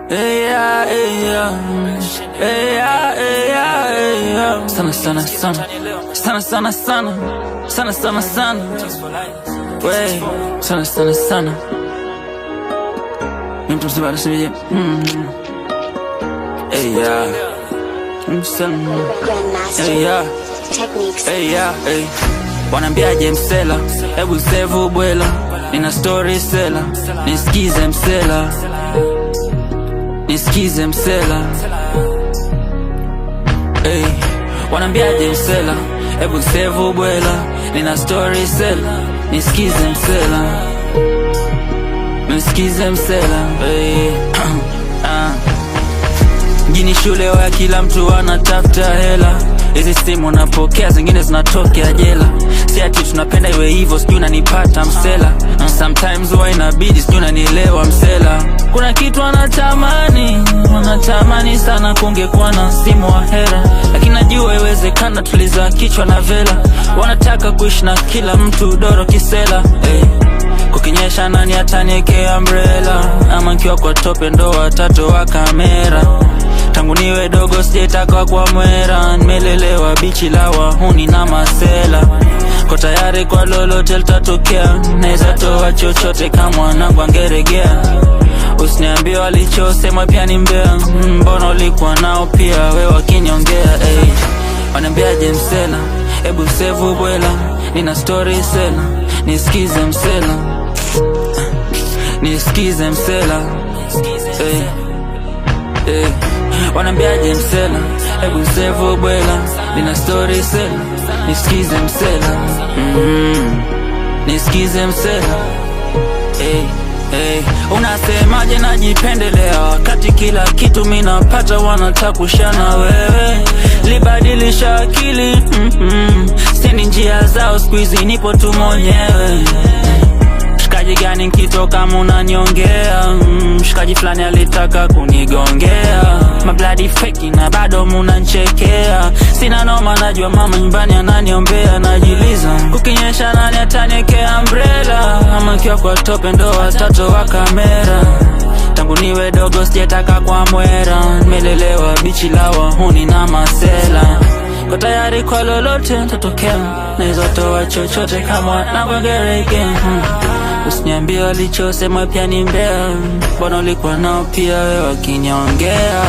Hey yeah, hey yeah. Hey yeah, hey yeah, hey yeah. Sana sana sana. Sana sana sana. Sana sana sana. Wey, sana sana sana. Mtu msibara sivye. Hey yeah. Hey yeah. Hey yeah, hey. Wanambiaje msela, hebu sevu bwela. Nina story sela, nisikize msela. Nisikize msela. Hey, wanambiaje msela, hebu sevu bwela. Nina story sela, nisikize msela. Nisikize msela. Hey. Mjini shule ya kila mtu anatafuta hela. Hizi simu napokea, zingine zinatokea jela. Si ati tunapenda iwe hivyo, sijui unanipata msela. Sometimes huwa inabidi, sijui unanielewa msela. Kuna kitu wanatamani sana, kungekuwa na simu wa hera. Lakini najua iwezekana, tuliza kichwa na vela. Wanataka kuishi na kila mtu doro kisela. Hey. Kukinyesha nani ataniekea umbrella? Ama nkiwa kwa tope ndo watatoa kamera. Tangu niwe dogo sijetaka kwa mwera. Nimelelewa bichi la wahuni na masela. Kwa tayari kwa lolote litatokea. Naeza toa chochote kama mwanangu angeregea. Usiniambie walichosema pia ni mbea. Mbona ulikuwa nao pia we wakiniongea. Hey. Wanambiaje msela, hebu sevu bwela. Nina story sela, nisikize msela. Nisikize msela. Hey. Hey. Wanambiaje msela, hebu sevu bwela. Nina story sela, nisikize msela. Nisikize msela. Hey. Hey. Unasemaje najipendelea, wakati kila kitu minapata wanataka kushana wewe. Libadilisha akili. Sini njia zao squeezy, nipo tu mwenyewe. Shikaji gani nkitoka munaniongea. Shikaji flani alitaka kunigongea. Mabladi fake na bado munanchekea. Sina noma, najua mama nyumbani ananiombea. Najiliza kukinyesha nani ataniekea umbrella. Ama kiwa kwa tope ndo watatoa kamera. Tangu niwe dogo sijetaka kwa mwera. Nimelelewa bichi la wahuni na masela. Kwa tayari kwa lolote tatokea. Naeza toa chochote kama navyogereke. Usiniambie walichosema pia ni mbea. Mbona ulikuwa nao pia we wakiniongea.